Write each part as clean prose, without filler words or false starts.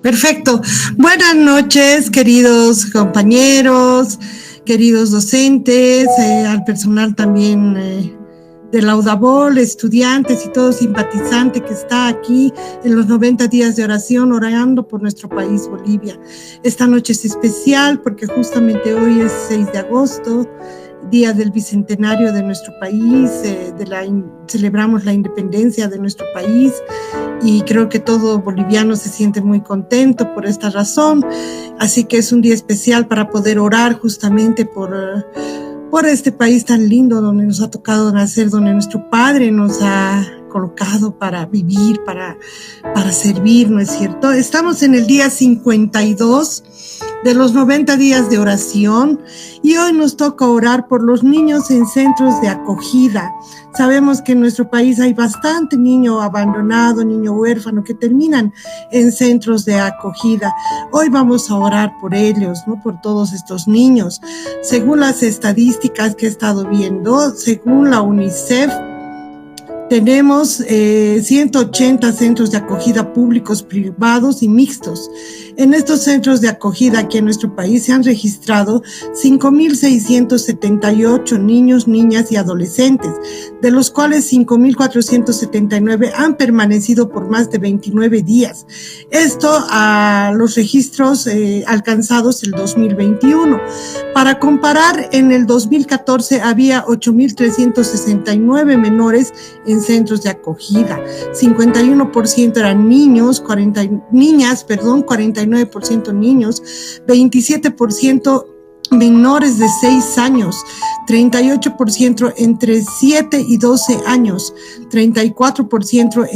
Perfecto. Buenas noches, queridos compañeros, queridos docentes, al personal también de la UDABOL, estudiantes y todo simpatizante que está aquí en los 90 días de oración orando por nuestro país, Bolivia. Esta noche es especial porque justamente hoy es 6 de agosto, día del bicentenario de nuestro país, celebramos la independencia de nuestro país y creo que todo boliviano se siente muy contento por esta razón, así que es un día especial para poder orar justamente por este país tan lindo donde nos ha tocado nacer, donde nuestro Padre nos ha colocado para vivir, para servir, ¿no es cierto? Estamos en el día 52 de los 90 días de oración y hoy nos toca orar por los niños en centros de acogida. Sabemos que en nuestro país hay bastante niño abandonado, niño huérfano que terminan en centros de acogida. Hoy vamos a orar por ellos, ¿no? Por todos estos niños. Según las estadísticas que he estado viendo, según la UNICEF, tenemos 180 centros de acogida públicos, privados y mixtos. En estos centros de acogida aquí en nuestro país se han registrado 5.678 niños, niñas y adolescentes, de los cuales 5.479 han permanecido por más de 29 días. Esto a los registros alcanzados el 2021. Para comparar, en el 2014 había 8.369 menores en centros de acogida, 51% eran niños, 49% niños, 27% menores de 6 años, 38% entre 7 y 12 años, 34%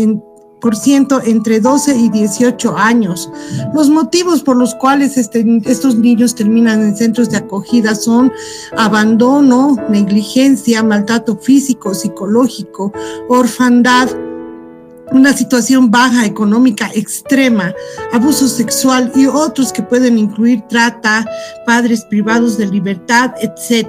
entre 12 y 18 años. Los motivos por los cuales estos niños terminan en centros de acogida son abandono, negligencia, maltrato físico, psicológico, orfandad, una situación baja económica extrema, abuso sexual y otros que pueden incluir trata, padres privados de libertad, etc.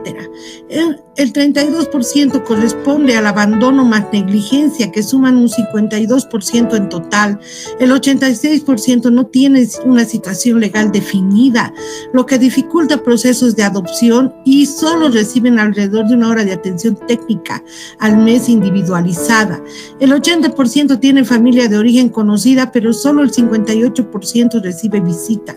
El 32% corresponde al abandono más negligencia, que suman un 52% en total. El 86% no tiene una situación legal definida, lo que dificulta procesos de adopción y solo reciben alrededor de 1 hora de atención técnica al mes individualizada. El 80% tiene familia de origen conocida, pero solo el 58% recibe visitas.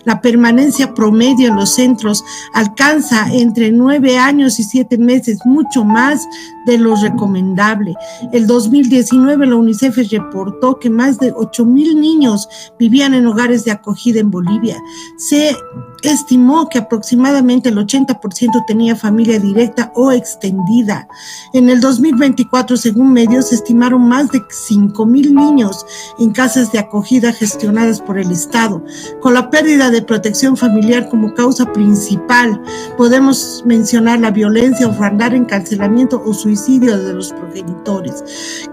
La permanencia promedio en los centros alcanza entre 9 años y 7 meses, mucho más de lo recomendable. El 2019 la UNICEF reportó que más de 8.000 niños vivían en hogares de acogida en Bolivia. Se estimó que aproximadamente el 80% tenía familia directa o extendida. En el 2024, según medios, se estimaron más de 5.000 niños en casas de acogida gestionadas por el Estado. Con la pérdida de protección familiar como causa principal, podemos mencionar la violencia, orfandad, encarcelamiento o suicidio de los progenitores.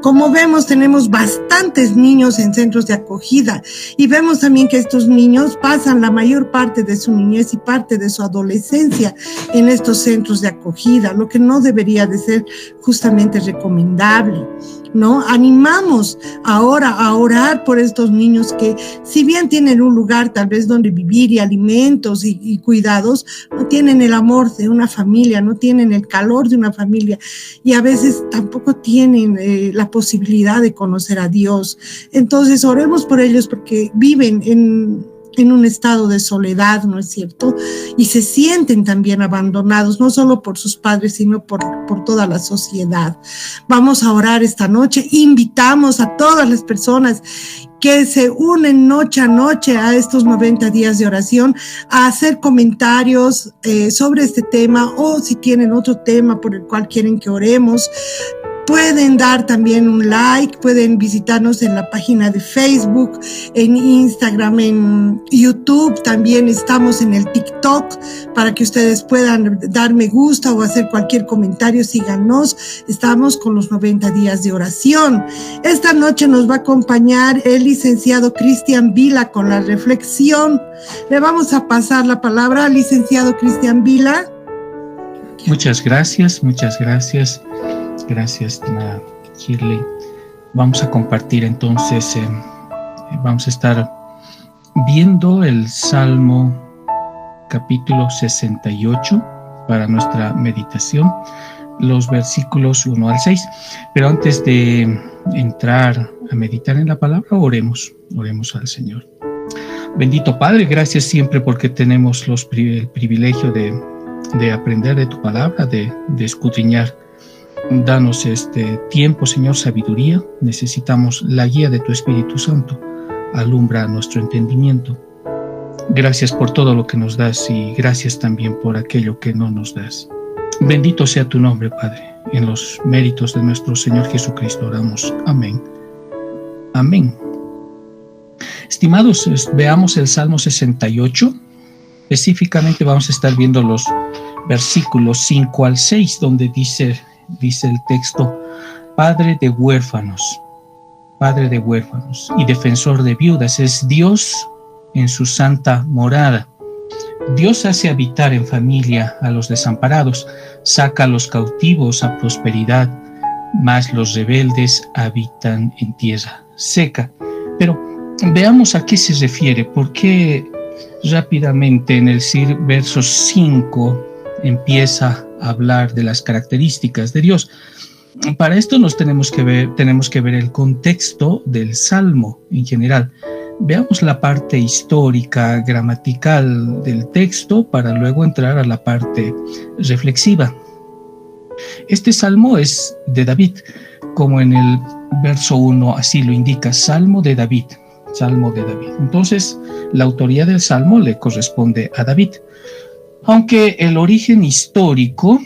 Como vemos, tenemos bastantes niños en centros de acogida y vemos también que estos niños pasan la mayor parte de su niñez y parte de su adolescencia en estos centros de acogida, lo que no debería de ser justamente recomendable, ¿no? Animamos ahora a orar por estos niños que, si bien tienen un lugar tal vez donde vivir y alimentos y cuidados, no tienen el amor de una familia, no tienen el calor de una familia y a veces tampoco tienen la posibilidad de conocer a Dios. Entonces oremos por ellos porque viven en un estado de soledad, ¿no es cierto? Y se sienten también abandonados, no solo por sus padres, sino por toda la sociedad. Vamos a orar esta noche. Invitamos a todas las personas que se unen noche a noche a estos 90 días de oración a hacer comentarios sobre este tema, o si tienen otro tema por el cual quieren que oremos. Pueden dar también un like, pueden visitarnos en la página de Facebook, en Instagram, en YouTube, también estamos en el TikTok para que ustedes puedan dar me gusta o hacer cualquier comentario, síganos, estamos con los 90 días de oración. Esta noche nos va a acompañar el licenciado Cristian Vila con la reflexión. Le vamos a pasar la palabra al licenciado Cristian Vila. Muchas gracias. Gracias, Shirley. Vamos a compartir entonces, vamos a estar viendo el Salmo capítulo 68 para nuestra meditación, los versículos 1 al 6. Pero antes de entrar a meditar en la palabra, oremos al Señor. Bendito Padre, gracias siempre porque tenemos el privilegio de aprender de tu palabra, de escudriñar. Danos este tiempo, Señor, sabiduría. Necesitamos la guía de tu Espíritu Santo. Alumbra nuestro entendimiento. Gracias por todo lo que nos das y gracias también por aquello que no nos das. Bendito sea tu nombre, Padre. En los méritos de nuestro Señor Jesucristo oramos. Amén. Amén. Estimados, veamos el Salmo 68. Específicamente vamos a estar viendo los versículos 5 al 6, donde dice el texto: Padre de huérfanos y defensor de viudas, es Dios en su santa morada. Dios hace habitar en familia a los desamparados, saca a los cautivos a prosperidad, mas los rebeldes habitan en tierra seca. Pero veamos a qué se refiere, porque rápidamente en el verso 5 empieza a hablar de las características de Dios. Para esto tenemos que ver el contexto del Salmo en general. Veamos la parte histórica, gramatical del texto para luego entrar a la parte reflexiva. Este salmo es de David, como en el verso 1 así lo indica, Salmo de David. Entonces, la autoría del salmo le corresponde a David. Aunque el origen histórico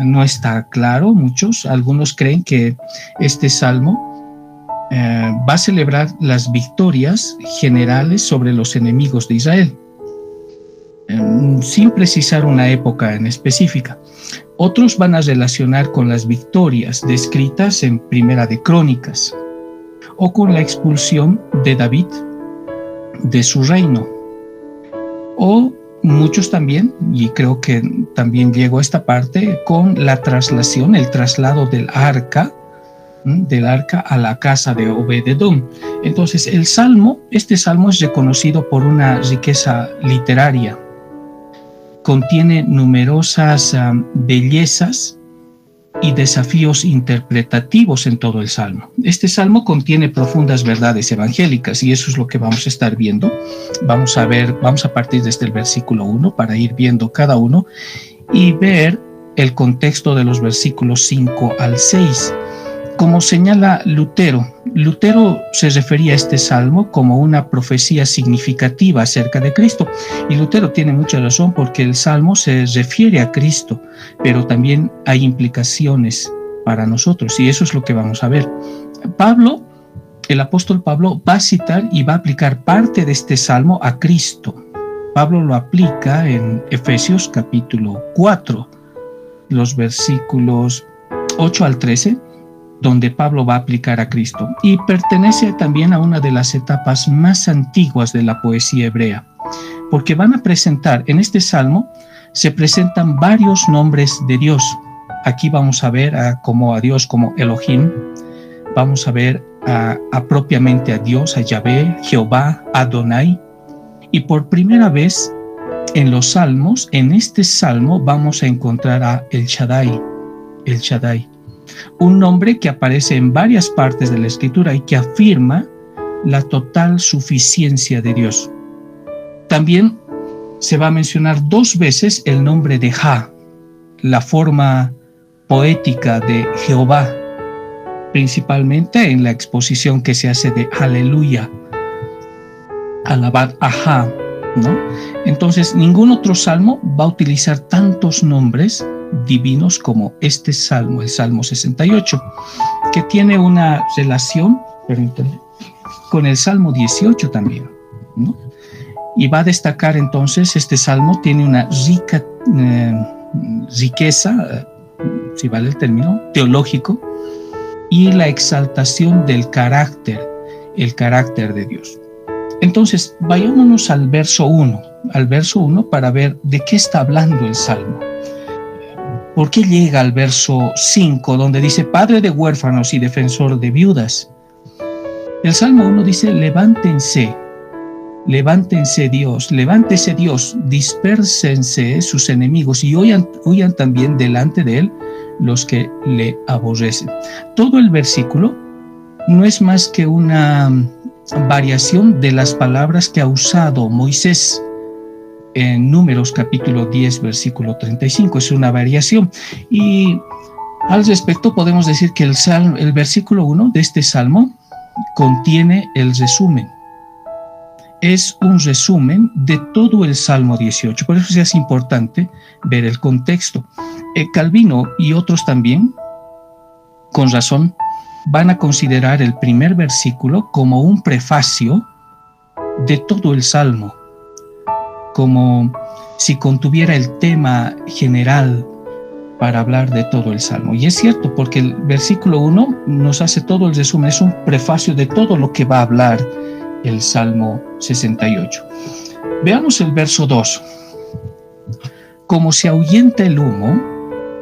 no está claro, algunos creen que este salmo va a celebrar las victorias generales sobre los enemigos de Israel, sin precisar una época en específica. Otros van a relacionar con las victorias descritas en Primera de Crónicas o con la expulsión de David de su reino. O muchos también, y creo que también llegó a esta parte, con la traslación, el traslado del arca a la casa de Obed-Edom. Entonces este salmo es reconocido por una riqueza literaria. Contiene numerosas bellezas y desafíos interpretativos en todo el salmo. Este salmo contiene profundas verdades evangélicas y eso es lo que vamos a estar viendo. Vamos a partir desde el versículo 1 para ir viendo cada uno y ver el contexto de los versículos 5 al 6. Como señala Lutero se refería a este salmo como una profecía significativa acerca de Cristo. Y Lutero tiene mucha razón porque el salmo se refiere a Cristo, pero también hay implicaciones para nosotros y eso es lo que vamos a ver. El apóstol Pablo va a citar y va a aplicar parte de este salmo a Cristo. Pablo lo aplica en Efesios capítulo 4, los versículos 8 al 13, donde Pablo va a aplicar a Cristo, y pertenece también a una de las etapas más antiguas de la poesía hebrea, porque van a presentar, en este salmo, se presentan varios nombres de Dios. Aquí vamos a ver a Dios como Elohim, vamos a ver propiamente a Dios, a Yahvé, Jehová, Adonai, y por primera vez en los salmos, en este salmo vamos a encontrar a El Shaddai, un nombre que aparece en varias partes de la Escritura y que afirma la total suficiencia de Dios. También se va a mencionar 2 veces el nombre de Jah, la forma poética de Jehová, principalmente en la exposición que se hace de Aleluya, alabad a Jah, ¿no? Entonces, ningún otro salmo va a utilizar tantos nombres divinos como este salmo, el Salmo 68, que tiene una relación, con el Salmo 18 también, ¿no? Y va a destacar entonces, este salmo tiene una riqueza, si vale el término, teológico, y la exaltación del carácter de Dios. Entonces, vayámonos al verso 1 para ver de qué está hablando el salmo. ¿Por qué llega al verso 5, donde dice Padre de huérfanos y defensor de viudas? El Salmo 1 dice, levántense, Levántese Dios, dispérsense sus enemigos y huyan también delante de él los que le aborrecen. Todo el versículo no es más que una variación de las palabras que ha usado Moisés en Números capítulo 10, versículo 35. Es una variación. Y al respecto podemos decir que el versículo 1 de este salmo contiene el resumen. Es un resumen de todo el Salmo 18. Por eso es importante ver el contexto. Calvino y otros también, con razón, van a considerar el primer versículo como un prefacio de todo el Salmo, como si contuviera el tema general para hablar de todo el Salmo. Y es cierto, porque el versículo 1 nos hace todo el resumen, es un prefacio de todo lo que va a hablar el Salmo 68. Veamos el verso 2. Como se ahuyenta el humo,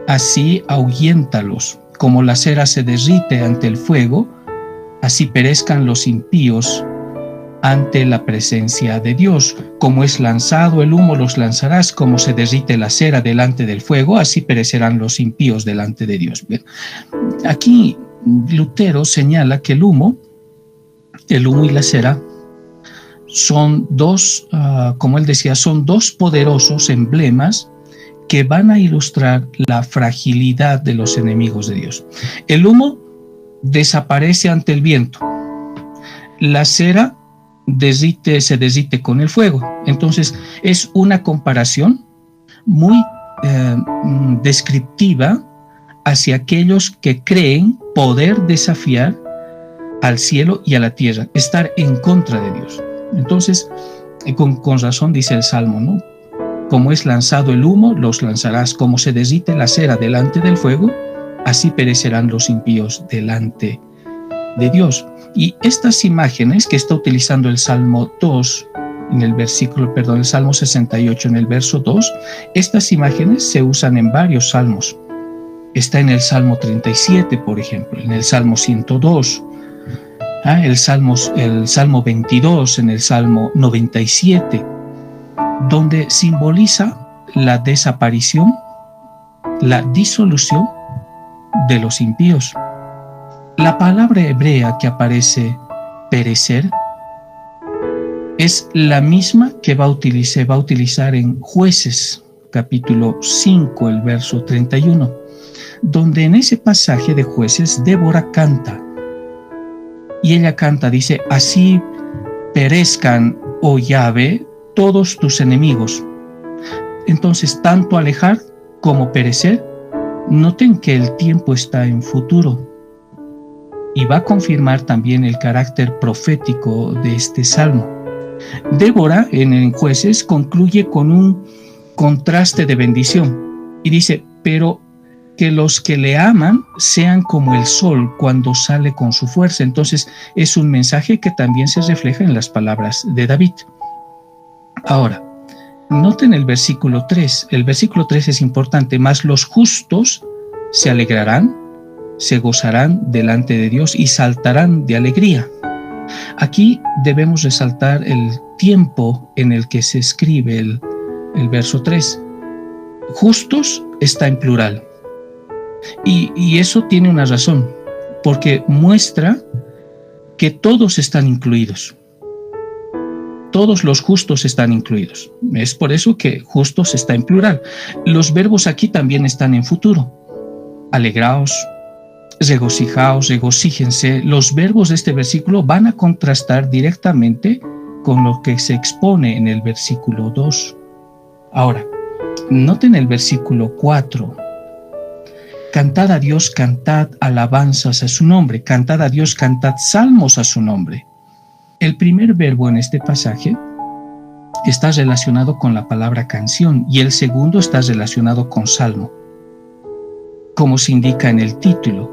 así ahuyéntalos. Como la cera se derrite ante el fuego, así perezcan los impíos ante la presencia de Dios. Como es lanzado el humo, los lanzarás. Como se derrite la cera delante del fuego, así perecerán los impíos delante de Dios. Bien. Aquí Lutero señala que el humo y la cera son dos, como él decía, son dos poderosos emblemas que van a ilustrar la fragilidad de los enemigos de Dios. El humo desaparece ante el viento. La cera se derrite con el fuego. Entonces, es una comparación muy descriptiva hacia aquellos que creen poder desafiar al cielo y a la tierra, estar en contra de Dios. Entonces, con razón dice el Salmo, ¿no? Como es lanzado el humo, los lanzarás. Como se derrite la cera delante del fuego, así perecerán los impíos delante de Dios. Y estas imágenes que está utilizando el Salmo 2, el Salmo 68 en el verso 2, estas imágenes se usan en varios salmos. Está en el Salmo 37, por ejemplo, en el Salmo 102, el Salmo 22, en el Salmo 97, donde simboliza la desaparición, la disolución de los impíos. La palabra hebrea que aparece perecer es la misma que va a utilizar en Jueces, capítulo 5, el verso 31, donde en ese pasaje de Jueces, Débora canta. Y ella canta, dice, así perezcan, oh Yahvé, todos tus enemigos. Entonces, tanto alejar como perecer, noten que el tiempo está en futuro. Y va a confirmar también el carácter profético de este salmo. Débora, en Jueces, concluye con un contraste de bendición. Y dice, pero que los que le aman sean como el sol cuando sale con su fuerza. Entonces es un mensaje que también se refleja en las palabras de David. Ahora, noten el versículo 3. El versículo 3 es importante. Mas los justos se alegrarán, se gozarán delante de Dios y saltarán de alegría. Aquí debemos resaltar el tiempo en el que se escribe el verso 3. Justos está en plural. Y eso tiene una razón, porque muestra que todos están incluidos. Todos los justos están incluidos. Es por eso que justos está en plural. Los verbos aquí también están en futuro. Alegraos, regocijaos, regocíjense. Los verbos de este versículo van a contrastar directamente con lo que se expone en el versículo 2. Ahora, noten el versículo 4. Cantad a Dios, cantad alabanzas a su nombre. Cantad a Dios, cantad salmos a su nombre. El primer verbo en este pasaje está relacionado con la palabra canción y el segundo está relacionado con salmo, como se indica en el título.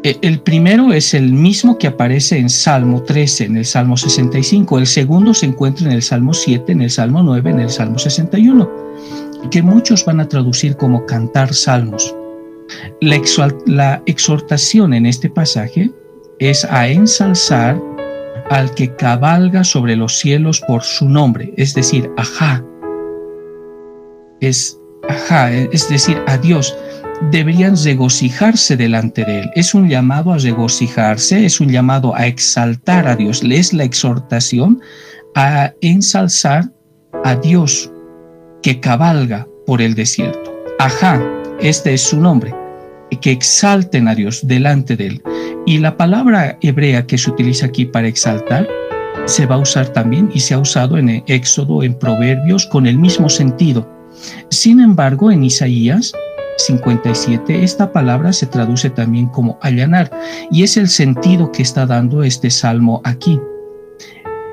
El primero es el mismo que aparece en Salmo 13, en el Salmo 65. El segundo se encuentra en el Salmo 7, en el Salmo 9, en el Salmo 61, que muchos van a traducir como cantar salmos. La exhortación en este pasaje es a ensalzar, al que cabalga sobre los cielos por su nombre, es decir, ajá, es decir, a Dios. Deberían regocijarse delante de Él. Es un llamado a regocijarse, es un llamado a exaltar a Dios. Es la exhortación a ensalzar a Dios que cabalga por el desierto. Ajá, este es su nombre. Que exalten a Dios delante de Él. Y la palabra hebrea que se utiliza aquí para exaltar se va a usar también y se ha usado en Éxodo, en Proverbios, con el mismo sentido. Sin embargo, en Isaías 57, esta palabra se traduce también como allanar, y es el sentido que está dando este salmo aquí.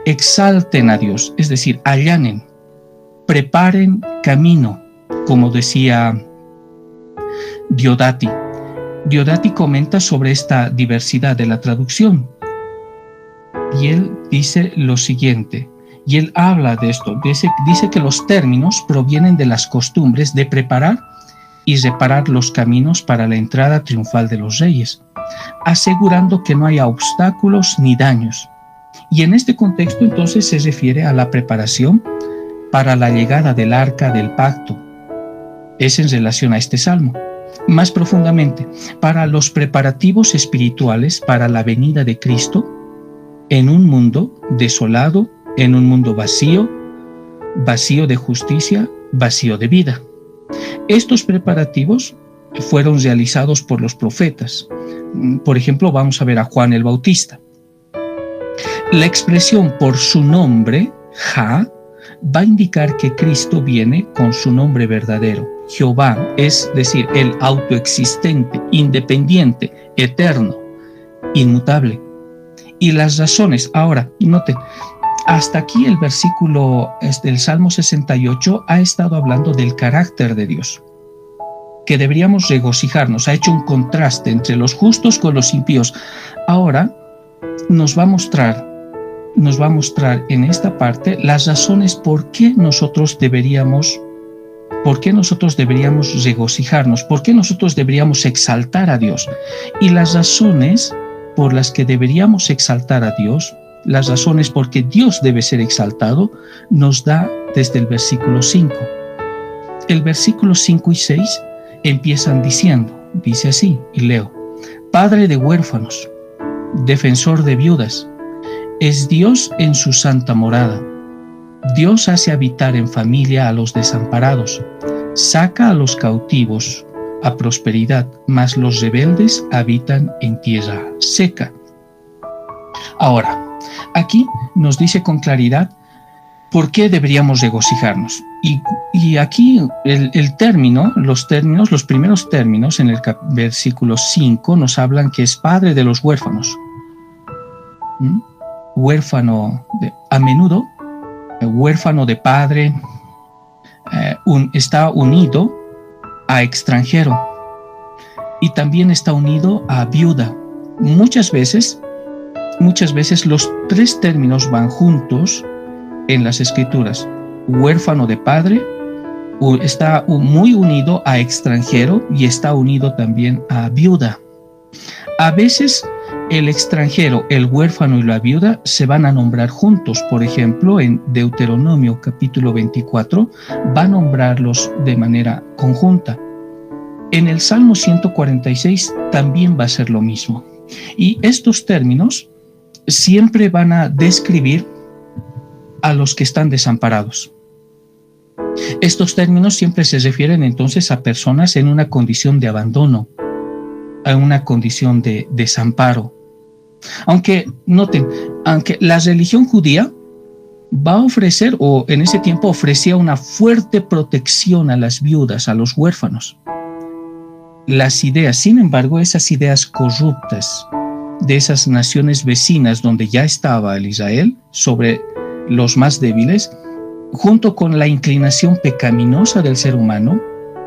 Exalten a Dios, es decir, allanen, preparen camino, como decía Diodati. Diodati comenta sobre esta diversidad de la traducción, y él dice lo siguiente, y él habla de esto, dice que los términos provienen de las costumbres de preparar y reparar los caminos para la entrada triunfal de los reyes, asegurando que no haya obstáculos ni daños. Y en este contexto entonces se refiere a la preparación para la llegada del arca del pacto. Es en relación a este salmo. Más profundamente, para los preparativos espirituales para la venida de Cristo en un mundo desolado, en un mundo vacío, vacío de justicia, vacío de vida. Estos preparativos fueron realizados por los profetas. Por ejemplo, vamos a ver a Juan el Bautista. La expresión por su nombre, Ja, va a indicar que Cristo viene con su nombre verdadero, Jehová, es decir, el autoexistente, independiente, eterno, inmutable. Y las razones, ahora, noten, hasta aquí el versículo del Salmo 68 ha estado hablando del carácter de Dios, que deberíamos regocijarnos. Ha hecho un contraste entre los justos con los impíos. Ahora nos va a mostrar en esta parte las razones por qué nosotros deberíamos regocijarnos, por qué nosotros deberíamos exaltar a Dios. Y las razones por las que deberíamos exaltar a Dios, las razones por qué Dios debe ser exaltado, nos da desde el versículo 5. El versículo 5 y 6 empiezan diciendo, dice así, y leo: Padre de huérfanos, defensor de viudas, es Dios en su santa morada. Dios hace habitar en familia a los desamparados, saca a los cautivos a prosperidad, mas los rebeldes habitan en tierra seca. Ahora, aquí nos dice con claridad por qué deberíamos regocijarnos. Y aquí los primeros términos en el versículo 5 nos hablan que es padre de los huérfanos. Huérfano, a menudo, huérfano de padre, está unido a extranjero y también está unido a viuda. Muchas veces los tres términos van juntos en las Escrituras. Huérfano de padre, está muy unido a extranjero y está unido también a viuda. A veces el extranjero, el huérfano y la viuda se van a nombrar juntos. Por ejemplo, en Deuteronomio capítulo 24 va a nombrarlos de manera conjunta. En el Salmo 146 también va a ser lo mismo. Y estos términos siempre van a describir a los que están desamparados. Estos términos siempre se refieren entonces a personas en una condición de abandono, a una condición de desamparo. Aunque, noten, aunque la religión judía va a ofrecer, o en ese tiempo ofrecía una fuerte protección a las viudas, a los huérfanos. Las ideas, sin embargo, esas ideas corruptas de esas naciones vecinas donde ya estaba el Israel sobre los más débiles, junto con la inclinación pecaminosa del ser humano,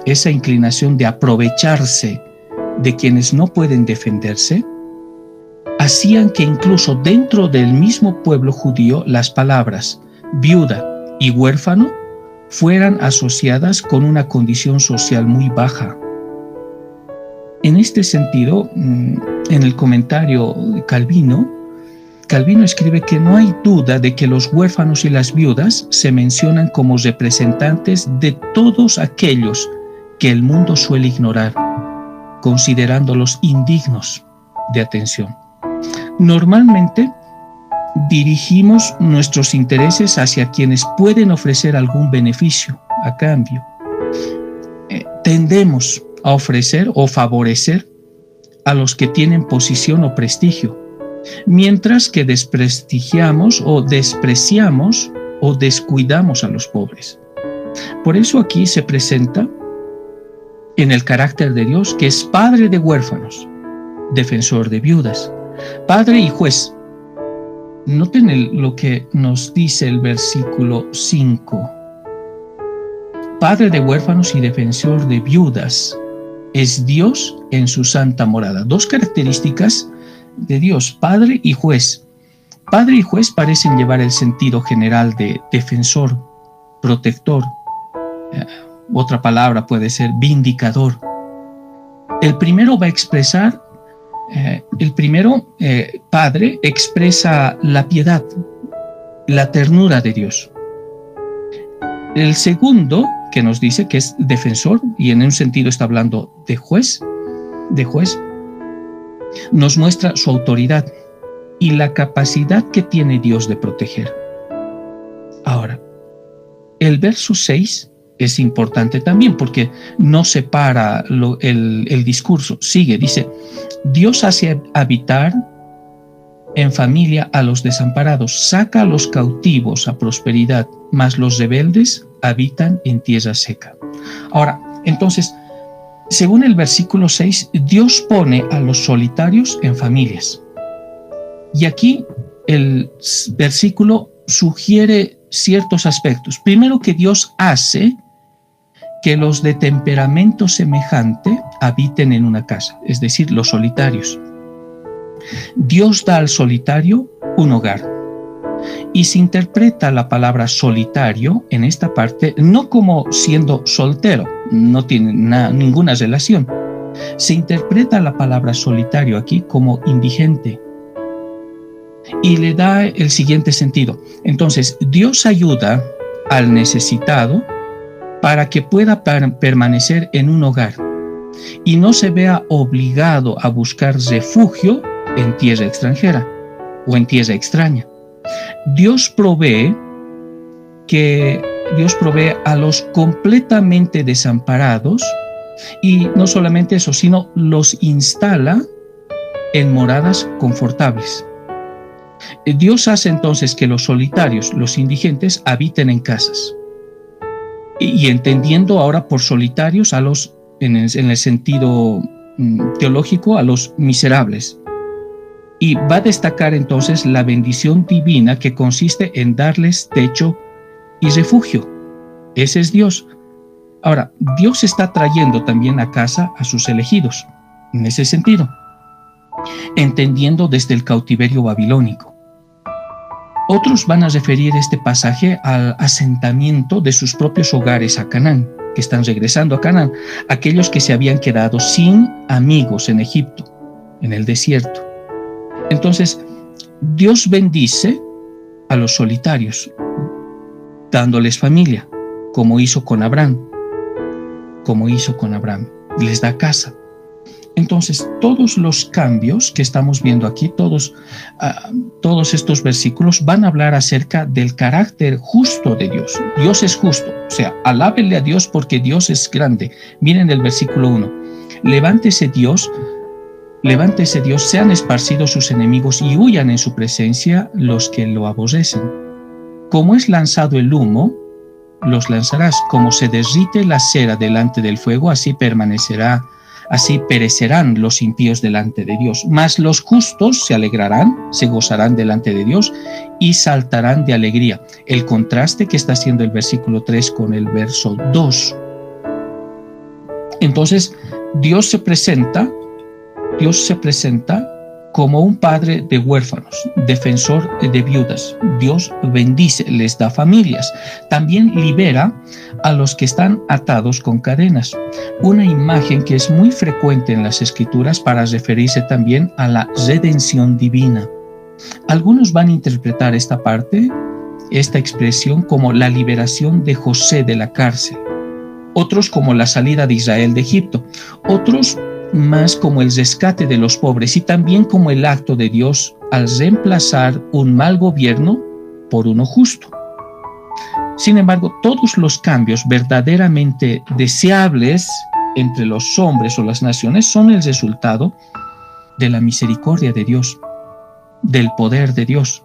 esa inclinación de aprovecharse de quienes no pueden defenderse, hacían que incluso dentro del mismo pueblo judío las palabras viuda y huérfano fueran asociadas con una condición social muy baja. En este sentido, en el comentario de Calvino, Calvino escribe que no hay duda de que los huérfanos y las viudas se mencionan como representantes de todos aquellos que el mundo suele ignorar, considerándolos indignos de atención. Normalmente dirigimos nuestros intereses hacia quienes pueden ofrecer algún beneficio a cambio. Tendemos a ofrecer o favorecer a los que tienen posición o prestigio, mientras que desprestigiamos o despreciamos o descuidamos a los pobres. Por eso aquí se presenta en el carácter de Dios que es padre de huérfanos, defensor de viudas, padre y juez. Noten lo que nos dice el versículo 5. Padre de huérfanos y defensor de viudas es Dios en su santa morada. Dos características de Dios, padre y juez. Padre y juez parecen llevar el sentido general de defensor, protector. Otra palabra puede ser vindicador. El primero va a expresar, padre, expresa la piedad, la ternura de Dios. El segundo, que nos dice que es defensor, y en un sentido está hablando de juez, nos muestra su autoridad y la capacidad que tiene Dios de proteger. Ahora, el verso 6 es importante también porque no separa el discurso. Sigue, dice, Dios hace habitar en familia a los desamparados, saca a los cautivos a prosperidad, mas los rebeldes habitan en tierra seca. Ahora, entonces, según el versículo 6, Dios pone a los solitarios en familias. Y aquí el versículo sugiere ciertos aspectos. Primero, que Dios hace que los de temperamento semejante habiten en una casa, es decir, los solitarios. Dios da al solitario un hogar. Y se interpreta la palabra solitario en esta parte no como siendo soltero, no tiene ninguna relación. Se interpreta la palabra solitario aquí como indigente. Y le da el siguiente sentido. Entonces, Dios ayuda al necesitado para que pueda permanecer en un hogar y no se vea obligado a buscar refugio en tierra extranjera o en tierra extraña. Dios provee a los completamente desamparados, y no solamente eso, sino los instala en moradas confortables. Dios hace entonces que los solitarios, los indigentes, habiten en casas. Y entendiendo ahora por solitarios a los, en el sentido teológico, a los miserables. Y va a destacar entonces la bendición divina que consiste en darles techo y refugio. Ese es Dios. Ahora, Dios está trayendo también a casa a sus elegidos, en ese sentido, entendiendo desde el cautiverio babilónico. Otros van a referir este pasaje al asentamiento de sus propios hogares a Canaán, que están regresando a Canaán, aquellos que se habían quedado sin amigos en Egipto, en el desierto. Entonces, Dios bendice a los solitarios, dándoles familia, como hizo con Abraham, les da casa. Entonces, todos los cambios que estamos viendo aquí, todos estos versículos van a hablar acerca del carácter justo de Dios. Dios es justo, o sea, alábenle a Dios porque Dios es grande. Miren el versículo 1. Levántese Dios, sean esparcidos sus enemigos y huyan en su presencia los que lo aborrecen. Como es lanzado el humo, los lanzarás. Como se derrite la cera delante del fuego, así perecerán los impíos delante de Dios. Mas los justos se alegrarán, se gozarán delante de Dios y saltarán de alegría. El contraste que está haciendo el versículo 3 con el verso 2. Entonces, Dios se presenta como un padre de huérfanos, defensor de viudas. Dios bendice, les da familias. También libera a los que están atados con cadenas. Una imagen que es muy frecuente en las Escrituras para referirse también a la redención divina. Algunos van a interpretar esta parte, esta expresión, como la liberación de José de la cárcel, otros como la salida de Israel de Egipto, otros más como el rescate de los pobres y también como el acto de Dios al reemplazar un mal gobierno por uno justo. Sin embargo, todos los cambios verdaderamente deseables entre los hombres o las naciones son el resultado de la misericordia de Dios, del poder de Dios.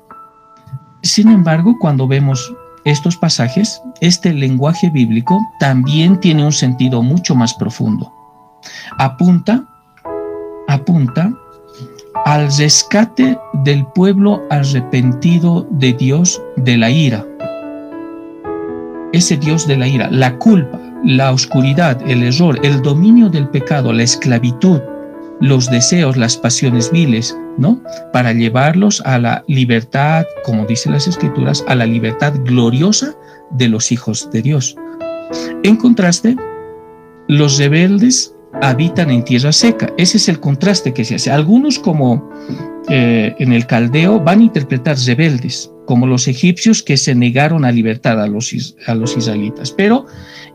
Sin embargo, cuando vemos estos pasajes, este lenguaje bíblico también tiene un sentido mucho más profundo. Apunta al rescate del pueblo arrepentido de Dios de la ira. Ese Dios de la ira, la culpa, la oscuridad, el error, el dominio del pecado, la esclavitud, los deseos, las pasiones viles, ¿no? Para llevarlos a la libertad, como dicen las Escrituras, a la libertad gloriosa de los hijos de Dios. En contraste, los rebeldes habitan en tierra seca. Ese es el contraste que se hace. Algunos, como en el caldeo, van a interpretar rebeldes como los egipcios que se negaron a libertar a los israelitas. Pero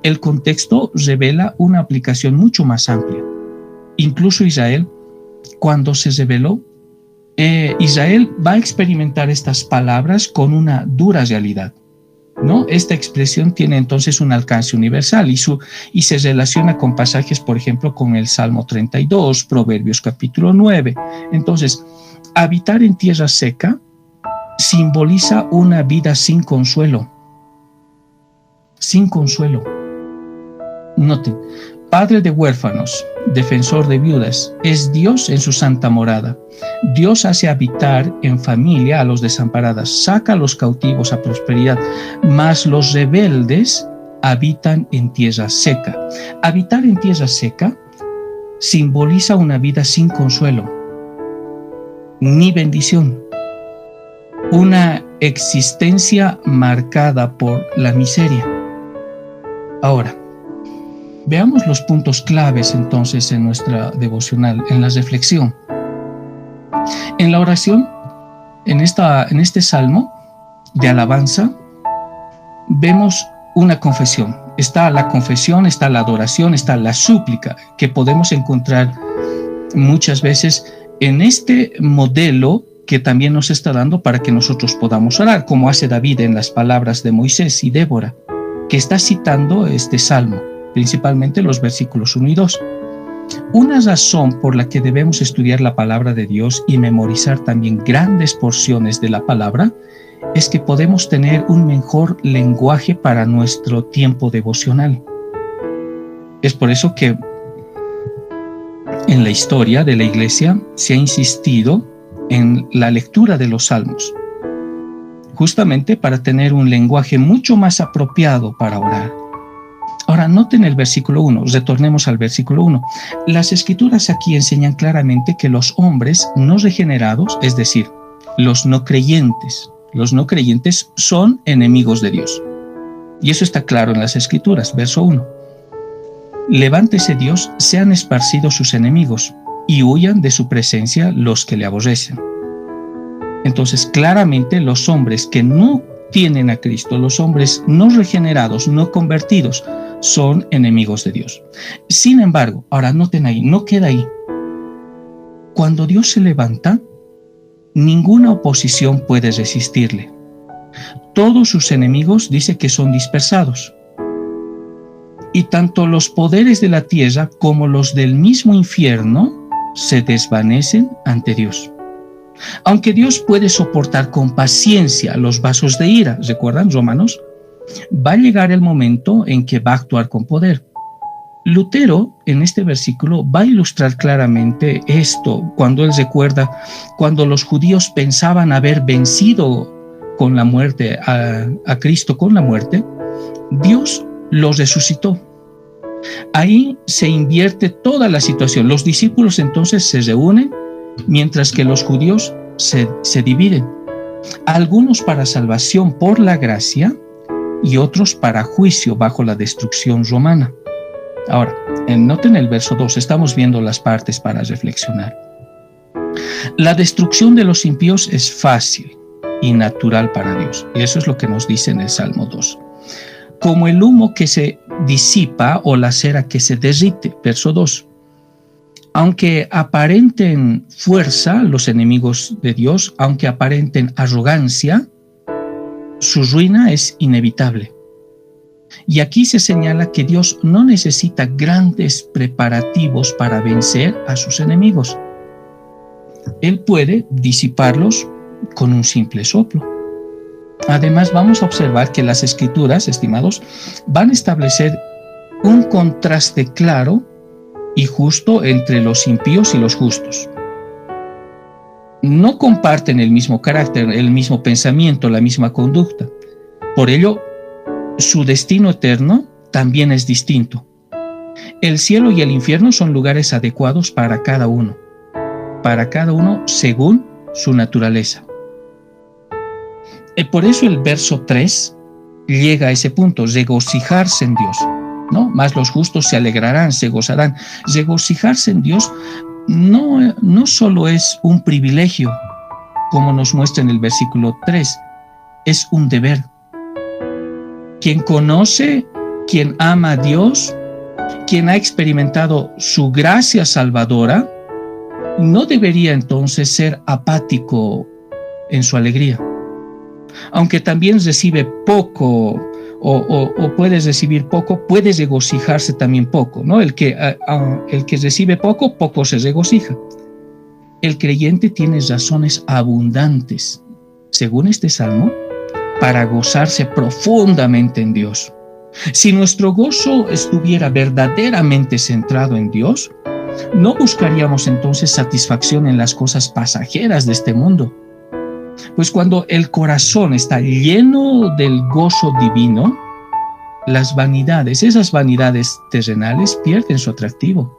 el contexto revela una aplicación mucho más amplia. Incluso Israel, cuando se rebeló, Israel va a experimentar estas palabras con una dura realidad, ¿no? Esta expresión tiene entonces un alcance universal y se relaciona con pasajes, por ejemplo, con el Salmo 32, Proverbios capítulo 9. Entonces, habitar en tierra seca simboliza una vida sin consuelo. Sin consuelo. Noten, Padre de huérfanos, defensor de viudas, es Dios en su santa morada. Dios hace habitar en familia a los desamparados, saca a los cautivos a prosperidad, mas los rebeldes habitan en tierra seca. Habitar en tierra seca simboliza una vida sin consuelo, ni bendición, una existencia marcada por la miseria. Ahora, veamos los puntos claves entonces en nuestra devocional, en la reflexión. En la oración, en este salmo de alabanza, vemos una confesión. Está la confesión, está la adoración, está la súplica, que podemos encontrar muchas veces en este modelo que también nos está dando para que nosotros podamos orar, como hace David en las palabras de Moisés y Débora, que está citando este salmo, principalmente los versículos 1 y 2. Una razón por la que debemos estudiar la palabra de Dios y memorizar también grandes porciones de la palabra es que podemos tener un mejor lenguaje para nuestro tiempo devocional. Es por eso que en la historia de la iglesia se ha insistido en la lectura de los salmos, justamente para tener un lenguaje mucho más apropiado para orar. Ahora, noten el versículo 1, retornemos al versículo 1. Las escrituras aquí enseñan claramente que los hombres no regenerados, es decir, los no creyentes son enemigos de Dios. Y eso está claro en las escrituras, verso 1. Levántese Dios, sean esparcidos sus enemigos, y huyan de su presencia los que le aborrecen. Entonces, claramente los hombres que no tienen a Cristo, los hombres no regenerados, no convertidos, son enemigos de Dios. Sin embargo, ahora noten ahí, no queda ahí. Cuando Dios se levanta, ninguna oposición puede resistirle. Todos sus enemigos dice que son dispersados. Y tanto los poderes de la tierra como los del mismo infierno se desvanecen ante Dios. Aunque Dios puede soportar con paciencia los vasos de ira, ¿recuerdan Romanos? Va a llegar el momento en que va a actuar con poder. Lutero, en este versículo, va a ilustrar claramente esto, cuando él recuerda cuando los judíos pensaban haber vencido con la muerte a Cristo con la muerte, Dios los resucitó. Ahí se invierte toda la situación. Los discípulos entonces se reúnen, mientras que los judíos se dividen. Algunos para salvación por la gracia y otros para juicio bajo la destrucción romana. Ahora, noten el verso 2, estamos viendo las partes para reflexionar. La destrucción de los impíos es fácil y natural para Dios. Y eso es lo que nos dice en el Salmo 2. Como el humo que se disipa o la cera que se derrite. Verso 2. Aunque aparenten fuerza los enemigos de Dios, aunque aparenten arrogancia, su ruina es inevitable. Y aquí se señala que Dios no necesita grandes preparativos para vencer a sus enemigos. Él puede disiparlos con un simple soplo. Además, vamos a observar que las Escrituras, estimados, van a establecer un contraste claro y justo entre los impíos y los justos. No comparten el mismo carácter, el mismo pensamiento, la misma conducta. Por ello, su destino eterno también es distinto. El cielo y el infierno son lugares adecuados para cada uno según su naturaleza. Por eso el verso 3 llega a ese punto, regocijarse en Dios, ¿no? Más los justos se alegrarán, se gozarán. Regocijarse en Dios no solo es un privilegio, como nos muestra en el versículo 3, es un deber. Quien conoce, quien ama a Dios, quien ha experimentado su gracia salvadora, no debería entonces ser apático en su alegría. Aunque también recibe poco o puedes recibir poco, puedes regocijarse también poco, ¿no? El que recibe poco, poco se regocija. El creyente tiene razones abundantes, según este salmo, para gozarse profundamente en Dios. Si nuestro gozo estuviera verdaderamente centrado en Dios, no buscaríamos entonces satisfacción en las cosas pasajeras de este mundo. Pues cuando el corazón está lleno del gozo divino, las vanidades, esas vanidades terrenales pierden su atractivo.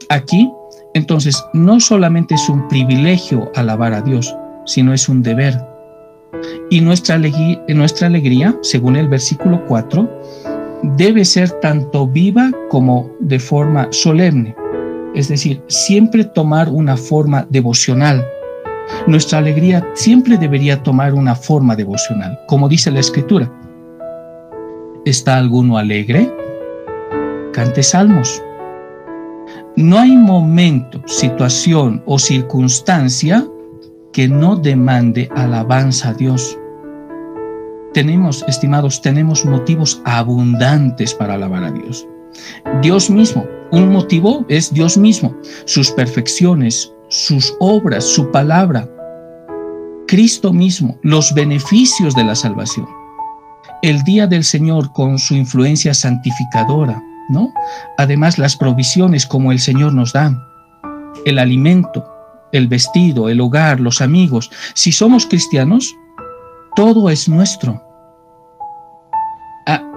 Aquí, entonces, no solamente es un privilegio alabar a Dios, sino es un deber. Y nuestra alegría, según el versículo 4, debe ser tanto viva como de forma solemne. Es decir, siempre tomar una forma devocional. Nuestra alegría siempre debería tomar una forma devocional, como dice la Escritura. ¿Está alguno alegre? Cante salmos. No hay momento, situación o circunstancia que no demande alabanza a Dios. Estimados, tenemos motivos abundantes para alabar a Dios. Dios mismo, un motivo es Dios mismo, sus perfecciones, sus obras, su palabra, Cristo mismo, los beneficios de la salvación, el día del Señor con su influencia santificadora, ¿no? Además, las provisiones como el Señor nos da, el alimento, el vestido, el hogar, los amigos. Si somos cristianos, todo es nuestro.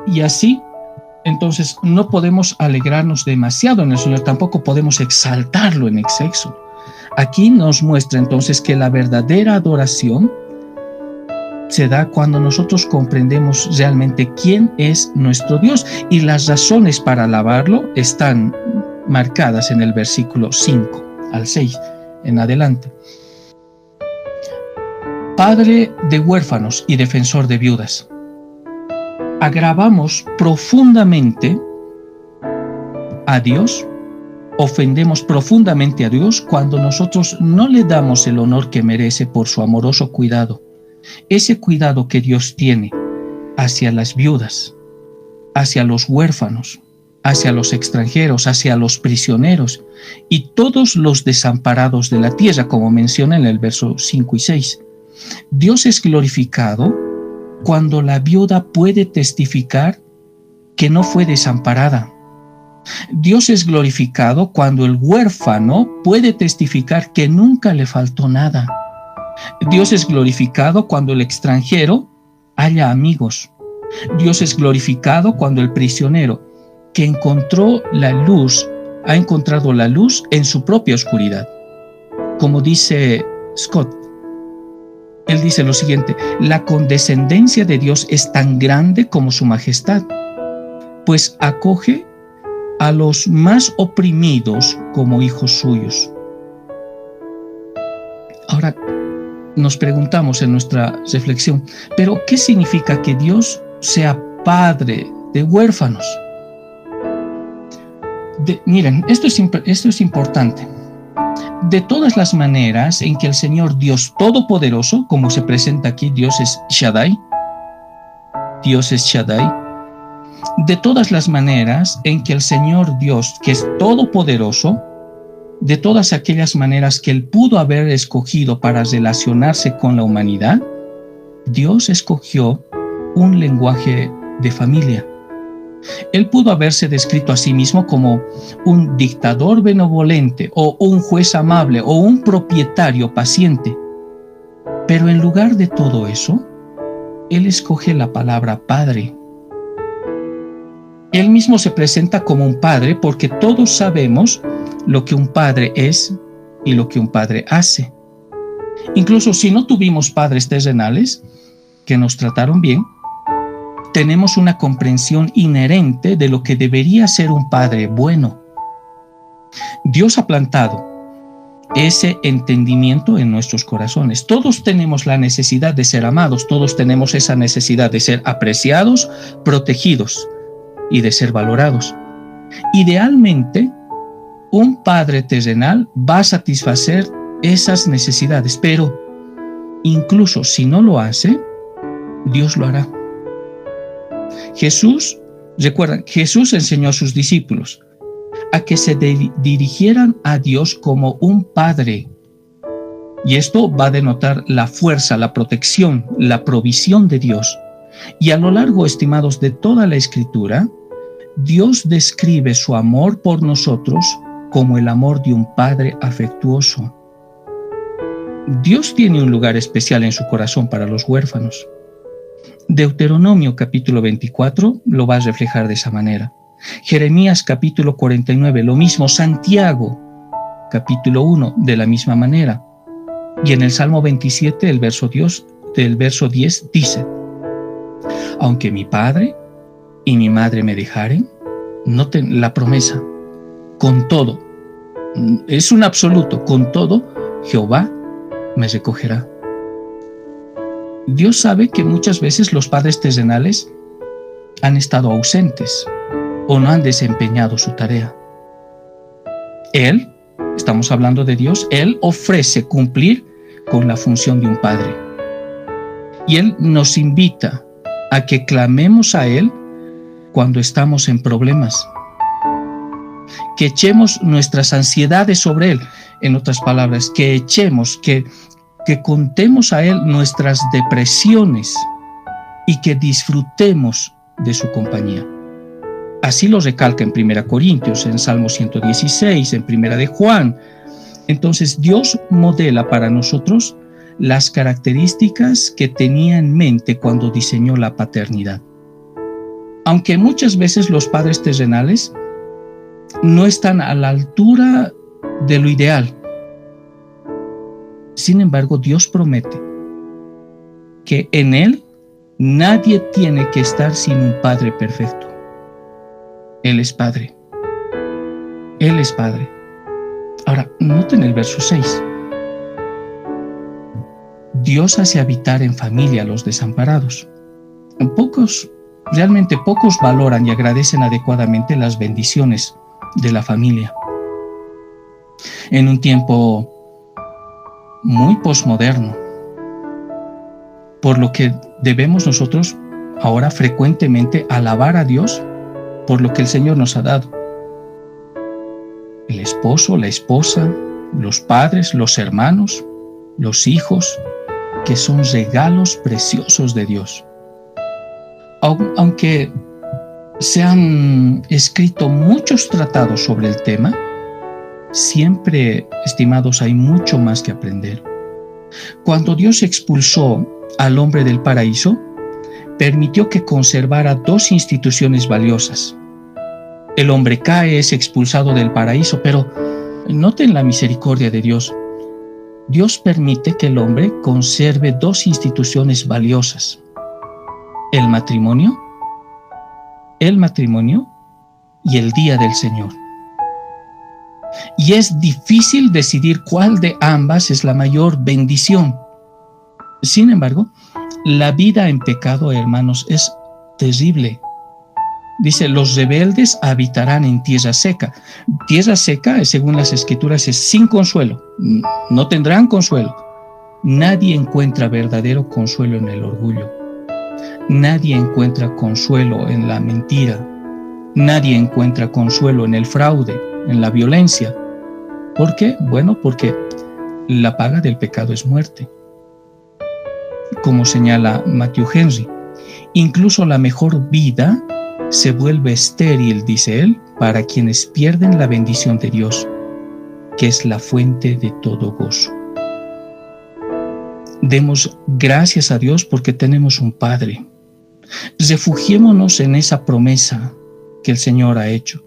Y así, entonces, no podemos alegrarnos demasiado en el Señor, tampoco podemos exaltarlo en exceso. Aquí nos muestra entonces que la verdadera adoración se da cuando nosotros comprendemos realmente quién es nuestro Dios, y las razones para alabarlo están marcadas en el versículo 5 al 6 en adelante. Padre de huérfanos y defensor de viudas. Agravamos profundamente a Dios, ofendemos profundamente a Dios cuando nosotros no le damos el honor que merece por su amoroso cuidado. Ese cuidado que Dios tiene hacia las viudas, hacia los huérfanos, hacia los extranjeros, hacia los prisioneros y todos los desamparados de la tierra, como menciona en el verso 5 y 6. Dios es glorificado cuando la viuda puede testificar que no fue desamparada. Dios es glorificado cuando el huérfano puede testificar que nunca le faltó nada. Dios es glorificado cuando el extranjero halla amigos. Dios es glorificado cuando el prisionero que encontró la luz, ha encontrado la luz en su propia oscuridad. Como dice Scott, él dice lo siguiente: la condescendencia de Dios es tan grande como su majestad, pues acoge a los más oprimidos como hijos suyos. Ahora nos preguntamos en nuestra reflexión, ¿pero qué significa que Dios sea padre de huérfanos? Miren, esto es importante. De todas las maneras en que el Señor Dios Todopoderoso, como se presenta aquí, Dios es Shaddai, de todas las maneras en que el Señor Dios, que es todopoderoso, de todas aquellas maneras que Él pudo haber escogido para relacionarse con la humanidad, Dios escogió un lenguaje de familia. Él pudo haberse descrito a sí mismo como un dictador benevolente o un juez amable o un propietario paciente. Pero en lugar de todo eso, Él escoge la palabra padre. Él mismo se presenta como un padre porque todos sabemos lo que un padre es y lo que un padre hace. Incluso si no tuvimos padres terrenales que nos trataron bien, tenemos una comprensión inherente de lo que debería ser un padre bueno. Dios ha plantado ese entendimiento en nuestros corazones. Todos tenemos la necesidad de ser amados, todos tenemos esa necesidad de ser apreciados, protegidos y de ser valorados. Idealmente, un padre terrenal va a satisfacer esas necesidades, pero incluso si no lo hace, Dios lo hará. Recuerdan, Jesús enseñó a sus discípulos a que se dirigieran a Dios como un padre. Y esto va a denotar la fuerza, la protección, la provisión de Dios. Y a lo largo, estimados, de toda la Escritura, Dios describe su amor por nosotros como el amor de un padre afectuoso. Dios tiene un lugar especial en su corazón para los huérfanos. Deuteronomio capítulo 24 lo va a reflejar de esa manera. Jeremías capítulo 49, lo mismo. Santiago capítulo 1, de la misma manera. Y en el Salmo 27, del verso 10, dice: aunque mi padre y mi madre me dejaren, noten la promesa, con todo, es un absoluto, con todo, Jehová me recogerá. Dios sabe que muchas veces los padres terrenales han estado ausentes o no han desempeñado su tarea. Él, estamos hablando de Dios, Él ofrece cumplir con la función de un padre. Y Él nos invita a que clamemos a Él cuando estamos en problemas, que echemos nuestras ansiedades sobre Él. En otras palabras, que contemos a Él nuestras depresiones y que disfrutemos de su compañía. Así lo recalca en 1 Corintios, en Salmo 116, en 1 de Juan. Entonces Dios modela para nosotros las características que tenía en mente cuando diseñó la paternidad. Aunque muchas veces los padres terrenales no están a la altura de lo ideal, sin embargo, Dios promete que en Él nadie tiene que estar sin un Padre perfecto. Él es Padre. Él es Padre. Ahora, noten el verso 6. Dios hace habitar en familia a los desamparados. Realmente pocos valoran y agradecen adecuadamente las bendiciones de la familia. En un tiempo muy posmoderno, por lo que debemos nosotros ahora frecuentemente alabar a Dios por lo que el Señor nos ha dado. El esposo, la esposa, los padres, los hermanos, los hijos, que son regalos preciosos de Dios. Aunque se han escrito muchos tratados sobre el tema, siempre, estimados, hay mucho más que aprender. Cuando Dios expulsó al hombre del paraíso, permitió que conservara dos instituciones valiosas. El hombre cae, es expulsado del paraíso, pero noten la misericordia de Dios. Dios permite que el hombre conserve dos instituciones valiosas: el matrimonio y el día del Señor. Y es difícil decidir cuál de ambas es la mayor bendición. Sin embargo, la vida en pecado, hermanos, es terrible. Dice, los rebeldes habitarán en tierra seca. Tierra seca, según las Escrituras, es sin consuelo. No tendrán consuelo. Nadie encuentra verdadero consuelo en el orgullo. Nadie encuentra consuelo en la mentira. Nadie encuentra consuelo en el fraude, en la violencia. ¿Por qué? Bueno, porque la paga del pecado es muerte. Como señala Matthew Henry, incluso la mejor vida se vuelve estéril, dice él, para quienes pierden la bendición de Dios, que es la fuente de todo gozo. Demos gracias a Dios porque tenemos un Padre. Refugiémonos en esa promesa que el Señor ha hecho.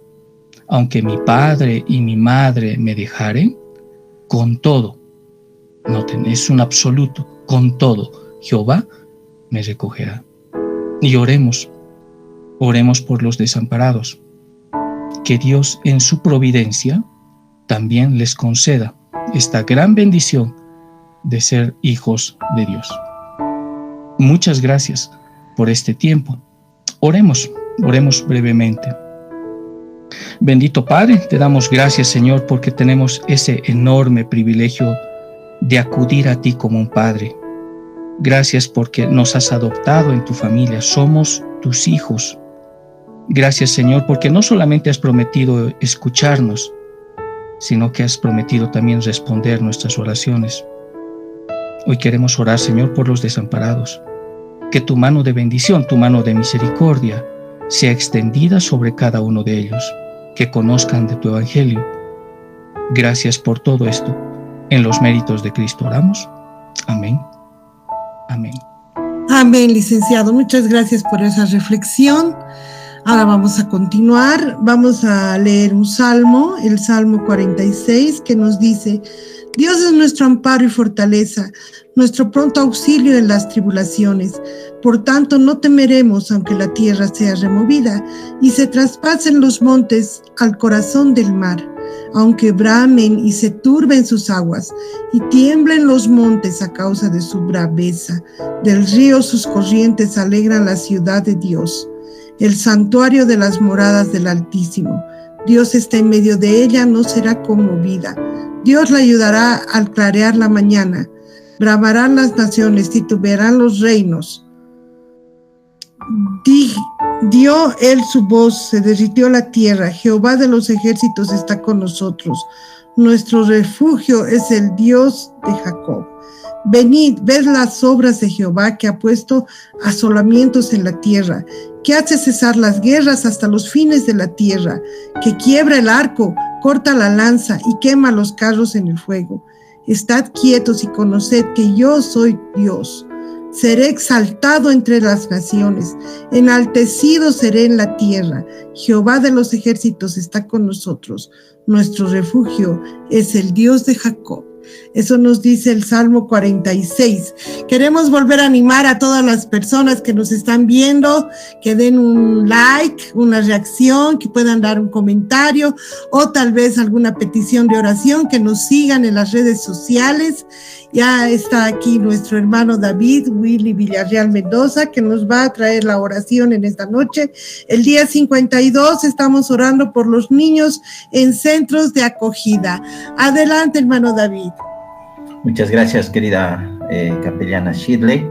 Aunque mi padre y mi madre me dejaren, con todo, noten, es un absoluto, con todo, Jehová me recogerá. Y oremos por los desamparados, que Dios en su providencia también les conceda esta gran bendición de ser hijos de Dios. Muchas gracias por este tiempo. Oremos brevemente. Bendito Padre, te damos gracias, Señor, porque tenemos ese enorme privilegio de acudir a ti como un Padre. Gracias porque nos has adoptado en tu familia, somos tus hijos. Gracias, Señor, porque no solamente has prometido escucharnos, sino que has prometido también responder nuestras oraciones. Hoy queremos orar, Señor, por los desamparados. Que tu mano de bendición, tu mano de misericordia, sea extendida sobre cada uno de ellos, que conozcan de tu evangelio. Gracias por todo esto. En los méritos de Cristo oramos. Amén. Amén. Amén, licenciado. Muchas gracias por esa reflexión. Ahora vamos a continuar. Vamos a leer un salmo, el Salmo 46, que nos dice: Dios es nuestro amparo y fortaleza, nuestro pronto auxilio en las tribulaciones. Por tanto, no temeremos aunque la tierra sea removida y se traspasen los montes al corazón del mar, aunque bramen y se turben sus aguas y tiemblen los montes a causa de su braveza. Del río sus corrientes alegran la ciudad de Dios, el santuario de las moradas del Altísimo. Dios está en medio de ella, no será conmovida. Dios la ayudará al clarear la mañana. Bramarán las naciones, titubearán los reinos. Dio él su voz, se derritió la tierra. Jehová de los ejércitos está con nosotros. Nuestro refugio es el Dios de Jacob. Venid, ved las obras de Jehová, que ha puesto asolamientos en la tierra, que hace cesar las guerras hasta los fines de la tierra, que quiebra el arco, corta la lanza y quema los carros en el fuego. Estad quietos y conoced que yo soy Dios. Seré exaltado entre las naciones, enaltecido seré en la tierra. Jehová de los ejércitos está con nosotros. Nuestro refugio es el Dios de Jacob. Eso nos dice el Salmo 46. Queremos volver a animar a todas las personas que nos están viendo, que den un like, una reacción, que puedan dar un comentario o tal vez alguna petición de oración, que nos sigan en las redes sociales. Ya está aquí nuestro hermano David Willy Villarreal Mendoza, que nos va a traer la oración en esta noche. El día 52 estamos orando por los niños en centros de acogida. Adelante, hermano David. Muchas gracias, querida capellana Shirley.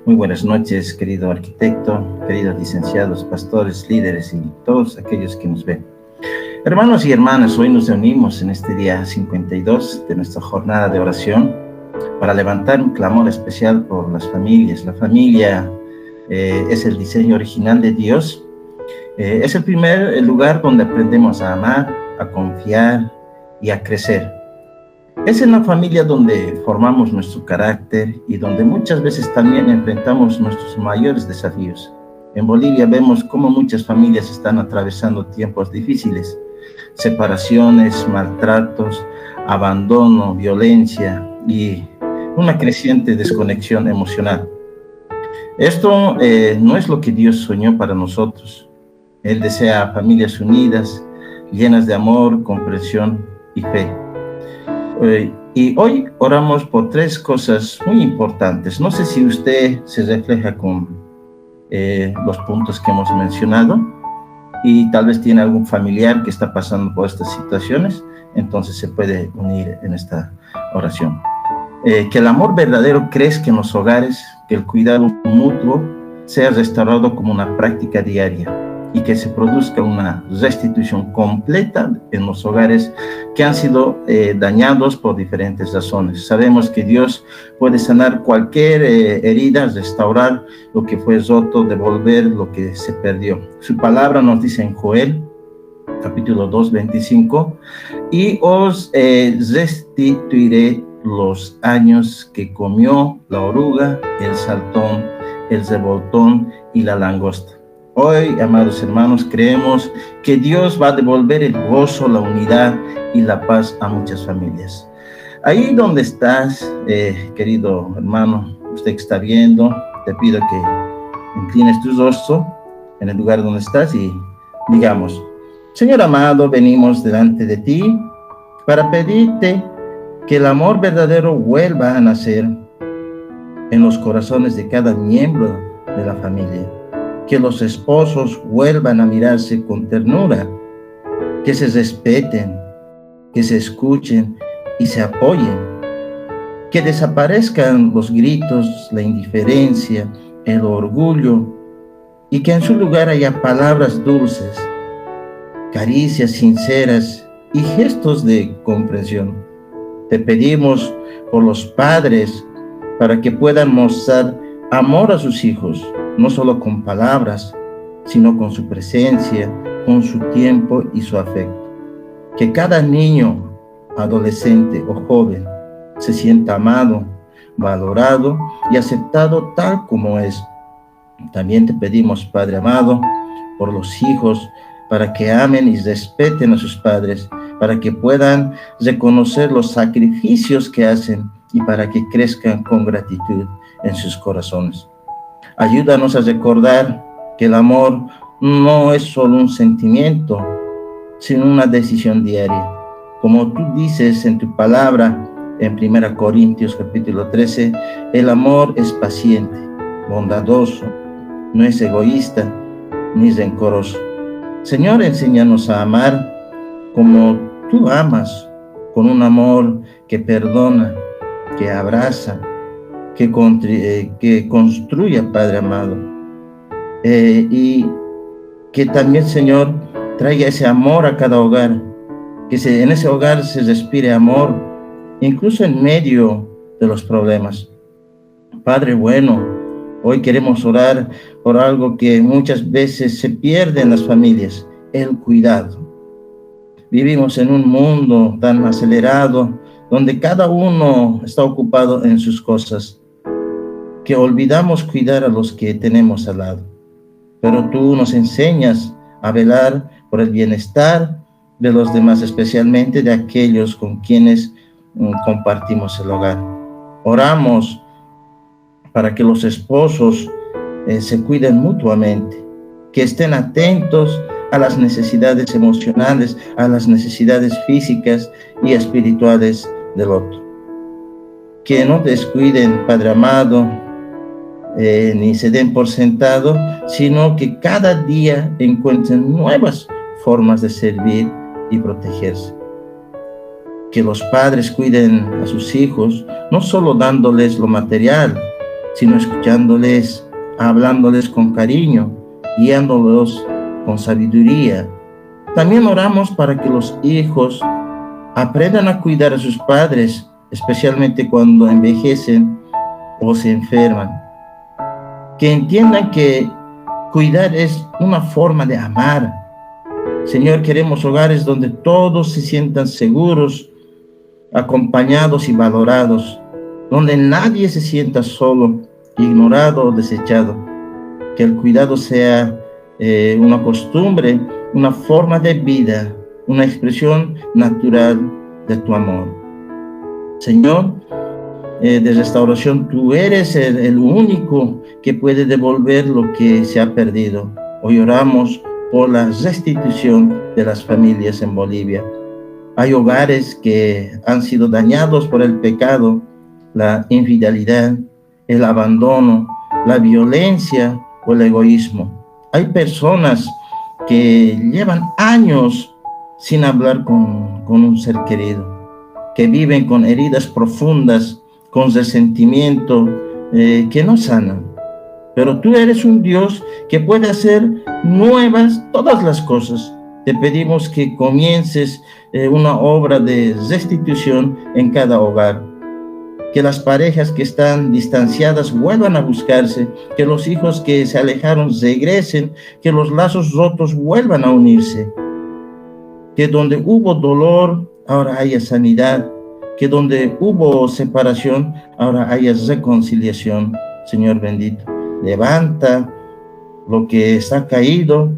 Muy buenas noches, querido arquitecto, queridos licenciados, pastores, líderes y todos aquellos que nos ven. Hermanos y hermanas, hoy nos reunimos en este día 52 de nuestra jornada de oración para levantar un clamor especial por las familias. La familia es el diseño original de Dios. Es el primer lugar donde aprendemos a amar, a confiar y a crecer. Es en la familia donde formamos nuestro carácter y donde muchas veces también enfrentamos nuestros mayores desafíos. En Bolivia vemos cómo muchas familias están atravesando tiempos difíciles: separaciones, maltratos, abandono, violencia y una creciente desconexión emocional. Esto no es lo que Dios soñó para nosotros. Él desea familias unidas, llenas de amor, comprensión y fe. Y hoy oramos por 3 cosas muy importantes. No sé si usted se refleja con los puntos que hemos mencionado y tal vez tiene algún familiar que está pasando por estas situaciones, entonces se puede unir en esta oración. Que el amor verdadero crezca en los hogares, que el cuidado mutuo sea restaurado como una práctica diaria y que se produzca una restitución completa en los hogares que han sido dañados por diferentes razones. Sabemos que Dios puede sanar cualquier herida, restaurar lo que fue roto, devolver lo que se perdió. Su palabra nos dice en Joel, capítulo 2, 25, y os restituiré los años que comió la oruga, el saltón, el revoltón y la langosta. Hoy, amados hermanos, creemos que Dios va a devolver el gozo, la unidad y la paz a muchas familias. Ahí donde estás, querido hermano, usted que está viendo, te pido que inclines tu rostro en el lugar donde estás y digamos: Señor amado, venimos delante de ti para pedirte que el amor verdadero vuelva a nacer en los corazones de cada miembro de la familia. Que los esposos vuelvan a mirarse con ternura, que se respeten, que se escuchen y se apoyen, que desaparezcan los gritos, la indiferencia, el orgullo, y que en su lugar haya palabras dulces, caricias sinceras y gestos de comprensión. Te pedimos por los padres para que puedan mostrar amor a sus hijos, no solo con palabras, sino con su presencia, con su tiempo y su afecto. Que cada niño, adolescente o joven se sienta amado, valorado y aceptado tal como es. También te pedimos, Padre amado, por los hijos, para que amen y respeten a sus padres, para que puedan reconocer los sacrificios que hacen y para que crezcan con gratitud en sus corazones. Ayúdanos a recordar que el amor no es solo un sentimiento, sino una decisión diaria. Como tú dices en tu palabra, en 1 Corintios capítulo 13, el amor es paciente, bondadoso, no es egoísta ni rencoroso. Señor, enséñanos a amar como tú amas, con un amor que perdona, que abraza, que construya, Padre amado, y que también, Señor, traiga ese amor a cada hogar, que en ese hogar se respire amor, incluso en medio de los problemas. Padre bueno, hoy queremos orar por algo que muchas veces se pierde en las familias: el cuidado. Vivimos en un mundo tan acelerado, donde cada uno está ocupado en sus cosas, que olvidamos cuidar a los que tenemos al lado. Pero tú nos enseñas a velar por el bienestar de los demás, especialmente de aquellos con quienes compartimos el hogar. Oramos para que los esposos se cuiden mutuamente, que estén atentos a las necesidades emocionales, a las necesidades físicas y espirituales del otro. Que no descuiden, Padre amado, ni se den por sentado, sino que cada día encuentren nuevas formas de servir y protegerse. Que los padres cuiden a sus hijos, no solo dándoles lo material, sino escuchándoles, hablándoles con cariño, guiándolos con sabiduría. También oramos para que los hijos aprendan a cuidar a sus padres, especialmente cuando envejecen o se enferman. Que entiendan que cuidar es una forma de amar. Señor, queremos hogares donde todos se sientan seguros, acompañados y valorados, donde nadie se sienta solo, ignorado o desechado. Que el cuidado sea una costumbre, una forma de vida, una expresión natural de tu amor. Señor, de restauración, tú eres el único que puede devolver lo que se ha perdido. Hoy oramos por la restitución de las familias en Bolivia. Hay hogares que han sido dañados por el pecado, la infidelidad, el abandono, la violencia o el egoísmo. Hay personas que llevan años sin hablar con un ser querido, que viven con heridas profundas, con resentimiento, que no sanan. Pero tú eres un Dios que puede hacer nuevas todas las cosas. Te pedimos que comiences una obra de restitución en cada hogar. Que las parejas que están distanciadas vuelvan a buscarse, que los hijos que se alejaron regresen, que los lazos rotos vuelvan a unirse. Que donde hubo dolor, ahora haya sanidad. Que donde hubo separación, ahora haya reconciliación. Señor bendito, levanta lo que está caído,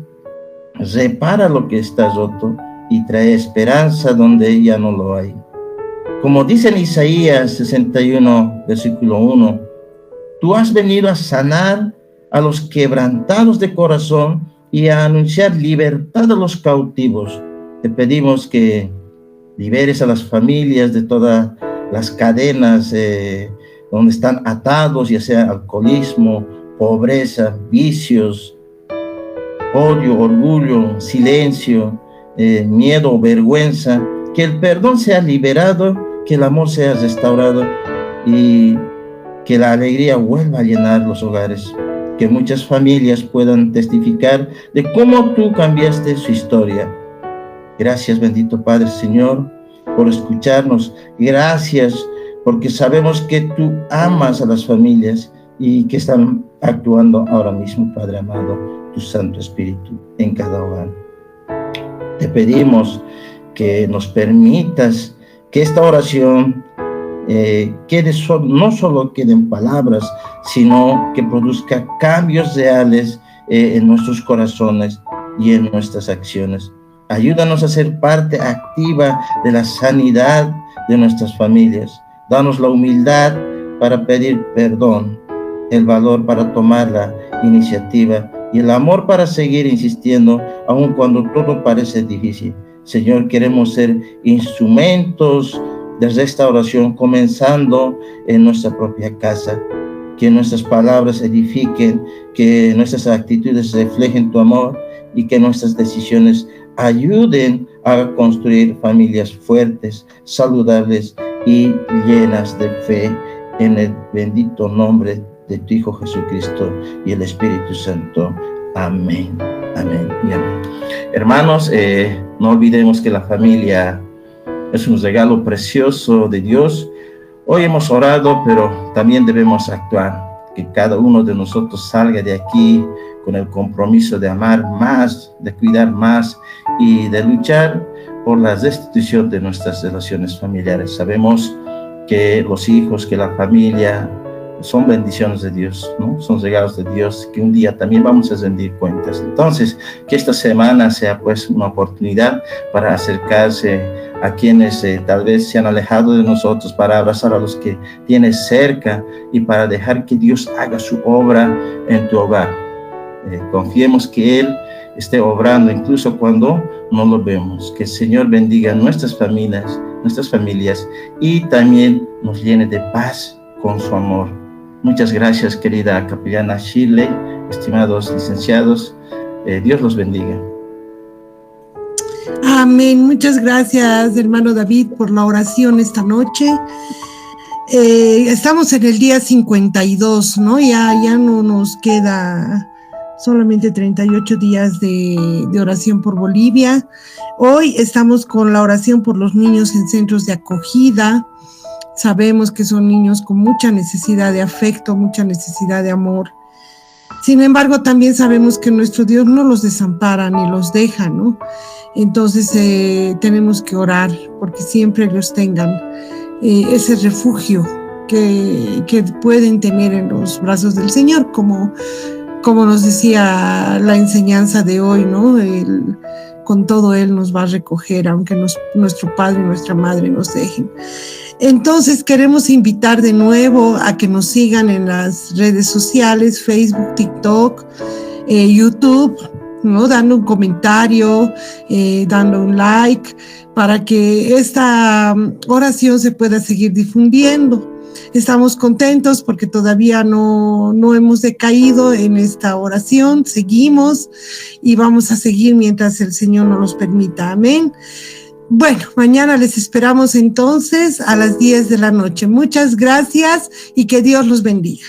repara lo que está roto y trae esperanza donde ya no lo hay. Como dice en Isaías 61, versículo 1, tú has venido a sanar a los quebrantados de corazón y a anunciar libertad a los cautivos. Te pedimos que liberes a las familias de todas las cadenas donde están atados, ya sea alcoholismo, pobreza, vicios, odio, orgullo, silencio, miedo, vergüenza. Que el perdón sea liberado, que el amor sea restaurado y que la alegría vuelva a llenar los hogares. Que muchas familias puedan testificar de cómo tú cambiaste su historia. Gracias, bendito Padre, Señor, por escucharnos. Gracias porque sabemos que tú amas a las familias y que están actuando ahora mismo, Padre amado, tu Santo Espíritu en cada hogar. Te pedimos que nos permitas que esta oración no solo queden palabras, sino que produzca cambios reales en nuestros corazones y en nuestras acciones. Ayúdanos a ser parte activa de la sanidad de nuestras familias. Danos la humildad para pedir perdón, el valor para tomar la iniciativa y el amor para seguir insistiendo, aun cuando todo parece difícil. Señor, queremos ser instrumentos de restauración, comenzando en nuestra propia casa. Que nuestras palabras edifiquen, que nuestras actitudes reflejen tu amor y que nuestras decisiones ayuden a construir familias fuertes, saludables y llenas de fe, en el bendito nombre de tu Hijo Jesucristo y el Espíritu Santo. Amén, amén y amén. Hermanos, no olvidemos que la familia es un regalo precioso de Dios. Hoy hemos orado, pero también debemos actuar. Que cada uno de nosotros salga de aquí con el compromiso de amar más, de cuidar más y de luchar por la restitución de nuestras relaciones familiares. Sabemos que los hijos, que la familia son bendiciones de Dios, ¿no? Son regalos de Dios que un día también vamos a rendir cuentas. Entonces, que esta semana sea pues una oportunidad para acercarse a quienes tal vez se han alejado de nosotros, para abrazar a los que tienes cerca y para dejar que Dios haga su obra en tu hogar. Confiemos que Él esté obrando incluso cuando no lo vemos. Que el Señor bendiga nuestras familias y también nos llene de paz con su amor. Muchas gracias, querida capellana Shirley, estimados licenciados. Dios los bendiga. Amén. Muchas gracias, hermano David, por la oración esta noche. Estamos en el día 52, ¿no? Ya no nos queda solamente 38 días de oración por Bolivia. Hoy estamos con la oración por los niños en centros de acogida. Sabemos que son niños con mucha necesidad de afecto, mucha necesidad de amor. Sin embargo, también sabemos que nuestro Dios no los desampara ni los deja, ¿no? Entonces tenemos que orar porque siempre los tengan ese refugio que pueden tener en los brazos del Señor, como nos decía la enseñanza de hoy, ¿no? Con todo Él nos va a recoger, aunque nuestro padre y nuestra madre nos dejen. Entonces queremos invitar de nuevo a que nos sigan en las redes sociales, Facebook, TikTok, YouTube, ¿no? Dando un comentario, dando un like, para que esta oración se pueda seguir difundiendo. Estamos contentos porque todavía no hemos decaído en esta oración, seguimos y vamos a seguir mientras el Señor nos los permita. Amén. Bueno, mañana les esperamos entonces a las 10 de la noche. Muchas gracias y que Dios los bendiga.